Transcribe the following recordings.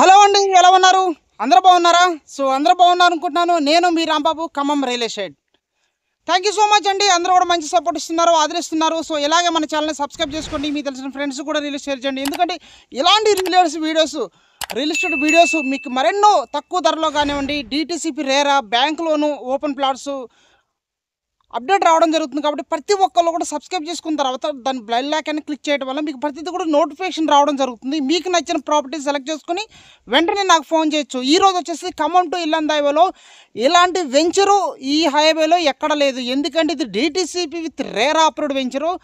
Hello అండి, ఎలా ఉన్నారు? అందరూ బాగున్నారా? అందరూ బాగున్నారు అనుకుంటున్నాను. నేను మీ Rambabu, Khammam real estate. Thank you so much అండి. అందరూ కూడా మంచి సపోర్ట్ ఇస్తున్నారు, ఆదరిస్తున్నారు. ఇలాగే మన ఛానల్ని సబ్స్క్రైబ్ చేసుకోండి. మీకు తెలిసిన ఫ్రెండ్స్ కూడా రిలీజ్ షేర్ చేయండి. ఎందుకంటే ఇలాంటి రియల్ ఎస్టేట్ వీడియోస్ మీకు మరెన్నో తక్కువ ధరలో కానివ్వండి, DTCP RERA, bank loan, open plots update రావడం జరుగుతుంది. కాబట్టి ప్రతి ఒక్కళ్ళు కూడా సబ్స్క్రైబ్ చేసుకున్న తర్వాత దాని బెల్ ఐకాన్ని క్లిక్ చేయడం వల్ల మీకు ప్రతిదీ కూడా నోటిఫికేషన్ రావడం జరుగుతుంది. మీకు నచ్చిన ప్రాపర్టీ సెలెక్ట్ చేసుకుని వెంటనే నాకు ఫోన్ చేయొచ్చు. ఈరోజు వచ్చేసి ఖమ్మం టు ఇల్లందు హైవేలో ఇలాంటి వెంచరు ఈ హైవేలో ఎక్కడ లేదు. ఎందుకంటే ఇది DTCP with RERA approved venture.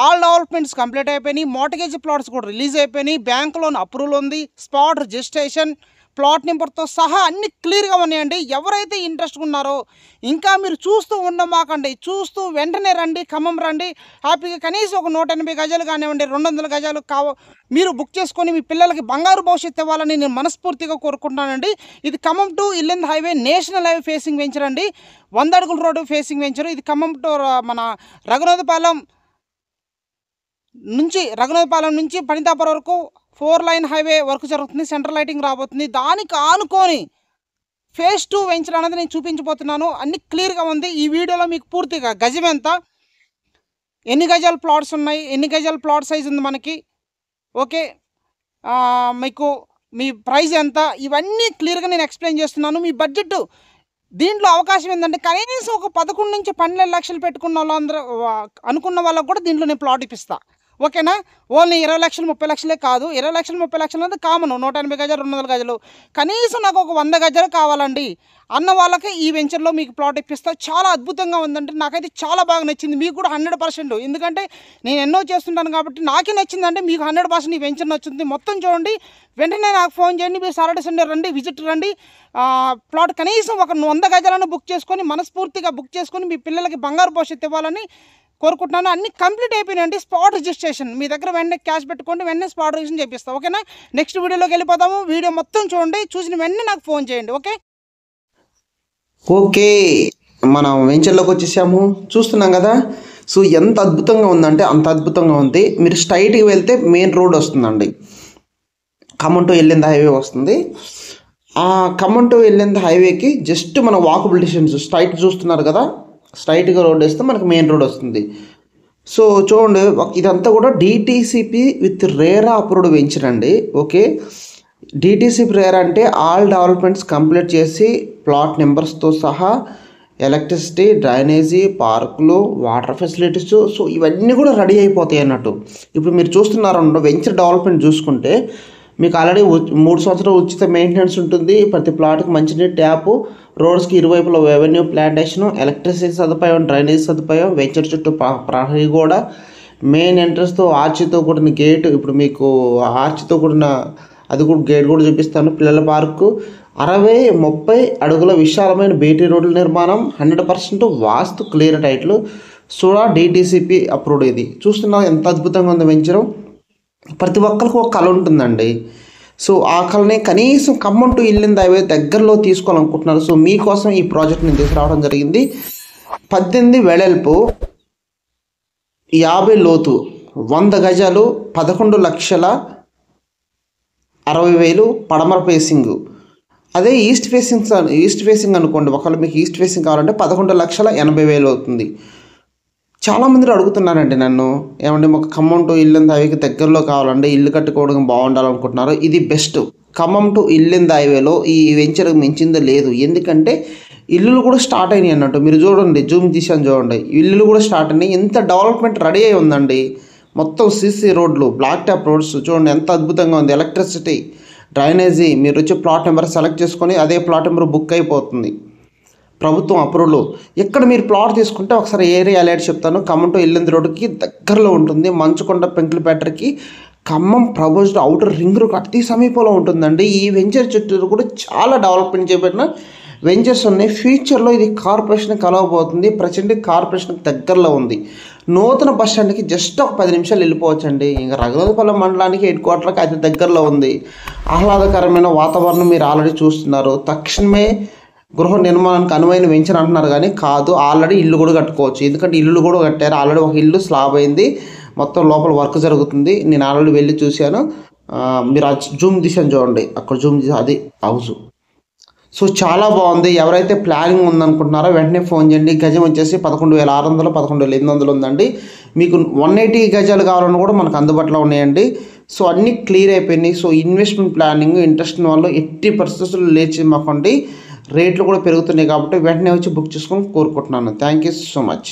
All developments complete అయిపోయినాయి. మార్టిగేజ్ ప్లాట్స్ కూడా రిలీజ్ అయిపోయినాయి. బ్యాంక్ లోన్ అప్రూవల్ ఉంది. స్పాట్ రిజిస్ట్రేషన్, ప్లాట్ నెంబర్తో సహా అన్ని క్లియర్గా ఉన్నాయండి. ఎవరైతే ఇంట్రెస్ట్ ఉన్నారో ఇంకా మీరు చూస్తూ ఉండమాకండి, చూస్తూ వెంటనే రండి, ఖమ్మం రండి. హ్యాపీగా కనీసం ఒక 180 గజాలు కానివ్వండి, 200 గజాలు మీరు బుక్ చేసుకొని మీ పిల్లలకి బంగారు భవిష్యత్తు ఇవ్వాలని నేను మనస్ఫూర్తిగా కోరుకుంటున్నానండి. ఇది Khammam to Yellandu highway, national highway facing venture అండి. 100 అడుగుల రోడ్డు ఫేసింగ్ వెంచర్. ఇది ఖమ్మం టు మన రఘునాథపాలెం నుంచి పనితాపురం వరకు 4 లైన్ హైవే వర్క్ జరుగుతుంది. సెంట్రల్ లైటింగ్ రాబోతుంది. దానికి ఆనుకొని ఫేజ్ 2 వెంచర్ అనేది నేను చూపించబోతున్నాను. అన్ని క్లియర్గా ఉంది. ఈ వీడియోలో మీకు పూర్తిగా గజం ఎంత, ఎన్ని గజాల ప్లాట్స్ ఉన్నాయి, ఎన్ని గజాల ప్లాట్ సైజ్ ఉంది మనకి, ఓకే, మీకు మీ ప్రైస్ ఎంత, ఇవన్నీ క్లియర్గా నేను ఎక్స్ప్లెయిన్ చేస్తున్నాను. మీ బడ్జెట్ దీంట్లో అవకాశం ఏంటంటే కనీసం ఒక 11 నుంచి 12 లక్షలు పెట్టుకున్న వాళ్ళందరూ అనుకున్న వాళ్ళకు కూడా దీంట్లో నేను ప్లాట్ ఇప్పిస్తాను. ఓకేనా? ఓన్లీ 20 లక్షలు 30 లక్షలే కాదు. 20 లక్షలు 30 లక్షలు అనేది కామన్. 180 గజాలు 200 గజాలు, కనీసం నాకు ఒక 100 గజాలు కావాలండి అన్న వాళ్ళకి ఈ వెంచర్లో మీకు ప్లాట్ ఇప్పిస్తా. చాలా అద్భుతంగా ఉందంటే నాకైతే చాలా బాగా నచ్చింది. మీకు కూడా 100%, ఎందుకంటే నేను ఎన్నో చేస్తుంటాను కాబట్టి నాకే నచ్చిందంటే మీకు 100% ఈ వెంచర్ నచ్చుతుంది. మొత్తం చూడండి, వెంటనే నాకు ఫోన్ చేయండి. మీరు సాటర్డే సండే రండి, విజిట్ రండి. ప్లాట్ కనీసం ఒక 100 గజాలను బుక్ చేసుకొని, మనస్ఫూర్తిగా బుక్ చేసుకొని మీ పిల్లలకి బంగారు భవిష్యత్తు ఇవ్వాలని కోరుకుంటున్నాను. అన్ని కంప్లీట్ అయిపోయినాయండి. స్పాట్ రిజిస్ట్రేషన్ మీ దగ్గర వెంటనే క్యాష్ పెట్టుకోండి, వెంటనే స్పాట్ రిజిస్ట్రేషన్ చేపిస్తాం. ఓకేనా? నెక్స్ట్ వీడియోలోకి వెళ్ళిపోతాము. వీడియో మొత్తం చూడండి, చూసిన వెంటనే నాకు ఫోన్ చేయండి. ఓకే, మనం వెంచర్లోకి వచ్చేసాము. చూస్తున్నాం కదా. ఎంత అద్భుతంగా ఉందంటే అంత అద్భుతంగా ఉంది. మీరు స్ట్రైట్గా వెళ్తే మెయిన్ రోడ్ వస్తుందండి. ఖమ్మం టు ఇల్లందు హైవే వస్తుంది. ఆ ఖమ్మం టు ఇల్లందు హైవేకి జస్ట్ మన వాకబుల్ డిస్టెన్స్. స్ట్రైట్ చూస్తున్నారు కదా, స్ట్రైట్గా రోడ్ వేస్తే మనకు మెయిన్ రోడ్ వస్తుంది. చూడండి, ఇదంతా కూడా DTCP with RERA approved venture అండి. ఓకే, డిటిసిపి రేరా అంటే ఆల్ డెవలప్మెంట్స్ కంప్లీట్ చేసి ప్లాట్ నెంబర్స్తో సహా ఎలక్ట్రిసిటీ, డ్రైనేజీ, పార్కులు, వాటర్ ఫెసిలిటీస్, ఇవన్నీ కూడా రెడీ అయిపోతాయి అన్నట్టు. ఇప్పుడు మీరు చూస్తున్నారు వెంచర్ డెవలప్మెంట్ చూసుకుంటే మీకు ఆల్రెడీ 3 సంవత్సరాలు ఉచిత మెయింటెనెన్స్ ఉంటుంది. ప్రతి ప్లాట్కి మంచినీటి ట్యాపు, రోడ్స్కి ఇరువైపులో రెవెన్యూ ప్లాంటేషన్, ఎలక్ట్రిసిటీ సదుపాయం, డ్రైనేజ్ సదుపాయం, వెంచర్ చుట్టూ ప్రహరీ గోడ, మెయిన్ ఎంట్రన్స్తో ఆర్చితో కూడిన గేటు. ఇప్పుడు మీకు ఆర్చితో కూడిన అది కూడా గేట్ కూడా చూపిస్తాను. పిల్లల పార్కు, 60-30 అడుగుల విశాలమైన బీటీ రోడ్ల నిర్మాణం, 100% వాస్తు క్లియర్ టైట్లు, డిటిసిపి అప్రూవ్డ్. ఇది చూస్తున్నా ఎంత అద్భుతంగా ఉంది వెంచరు. ప్రతి ఒక్కరికి ఒక కళ ఉంటుందండి. ఆ కళని కనీసం ఖమ్మం టు ఇల్లందు హైవే దగ్గరలో తీసుకోవాలనుకుంటున్నారు. మీకోసం ఈ ప్రాజెక్ట్ నేను తీసుకురావడం జరిగింది. 18 వెడల్పు, 50 లోతు, 100 గజాలు, 11,60,000 పడమర ఫేసింగ్. అదే ఈస్ట్ ఫేసింగ్ అనుకోండి. ఒకవేళ మీకు ఈస్ట్ ఫేసింగ్ కావాలంటే 11,80,000 అవుతుంది. చాలామంది అడుగుతున్నారండి నన్ను, ఏమంటే మాకు ఖమ్మం టు ఇల్లందు హైవేకి దగ్గరలో కావాలంటే ఇల్లు కట్టుకోవడం బాగుండాలనుకుంటున్నారు. ఇది బెస్ట్. ఖమ్మం టు ఇల్లందు హైవేలో ఈ వెంచర్కి మించిందో లేదు. ఎందుకంటే ఇల్లులు కూడా స్టార్ట్ అయినాయి అన్నట్టు. మీరు చూడండి, జూమ్ తీసాను చూడండి, ఇల్లులు కూడా స్టార్ట్ అయినాయి. ఎంత డెవలప్మెంట్ రెడీ అయి ఉందండి. మొత్తం సిసి రోడ్లు, బ్లాక్ టాప్ రోడ్స్ చూడండి ఎంత అద్భుతంగా ఉంది. ఎలక్ట్రిసిటీ, డ్రైనేజీ, మీరు వచ్చి ప్లాట్ నెంబర్ సెలెక్ట్ చేసుకొని అదే ప్లాట్ నెంబర్ బుక్ అయిపోతుంది. ప్రభుత్వం అప్రూవల్. ఎక్కడ మీరు ప్లాట్ తీసుకుంటే ఒకసారి ఏరియా అలర్ట్ చెప్తాను. ఖమ్మం టు ఇల్లందు రోడ్డుకి దగ్గరలో ఉంటుంది. మంచుకొండ పెంకులపేటకి Khammam proposed outer ring road అతి సమీపంలో ఉంటుందండి. ఈ వెంచర్ చుట్టూ కూడా చాలా డెవలప్మెంట్ చేయబడిన వెంచర్స్ ఉన్నాయి. ఫ్యూచర్లో ఇది కార్పొరేషన్ కలవబోతుంది. ప్రజెంట్ కార్పొరేషన్కి దగ్గరలో ఉంది. నూతన బస్ స్టాండ్కి జస్ట్ ఒక 10 నిమిషాలు వెళ్ళిపోవచ్చండి. ఇంకా రఘునాథపాలెం మండలానికి హెడ్ క్వార్టర్కి అతి దగ్గరలో ఉంది. ఆహ్లాదకరమైన వాతావరణం మీరు ఆల్రెడీ చూస్తున్నారు. తక్షణమే గృహ నిర్మాణానికి అనువైన వెంచర్ అంటున్నారు కానీ కాదు, ఆల్రెడీ ఇల్లు కూడా కట్టుకోవచ్చు. ఎందుకంటే ఇల్లు కూడా కట్టారు. ఆల్రెడీ ఒక ఇల్లు స్లాబ్ అయింది, మొత్తం లోపల వర్క్ జరుగుతుంది. నేను ఆల్రెడీ వెళ్ళి చూశాను. మీరు జూమ్ తీసాను చూడండి, అక్కడ జూమ్ తీసి అది హౌస్. సో చాలా బాగుంది. ఎవరైతే ప్లానింగ్ ఉందనుకుంటున్నారో వెంటనే ఫోన్ చేయండి. గజం వచ్చేసి 11,600 11,800 ఉందండి. మీకు 180 గజాలు కావాలని కూడా మనకు అందుబాటులో ఉన్నాయండి. సో అన్నీ క్లియర్ అయిపోయినాయి. సో ఇన్వెస్ట్మెంట్ ప్లానింగ్ ఇంట్రెస్ట్ ఉన్న వాళ్ళు ఎట్టి పరిస్థితుల్లో లేచి మాకండి. రేట్లు కూడా పెరుగుతున్నాయి కాబట్టి వెంటనే వచ్చి బుక్ చేసుకొని కోరుకుంటున్నాను. Thank you so much.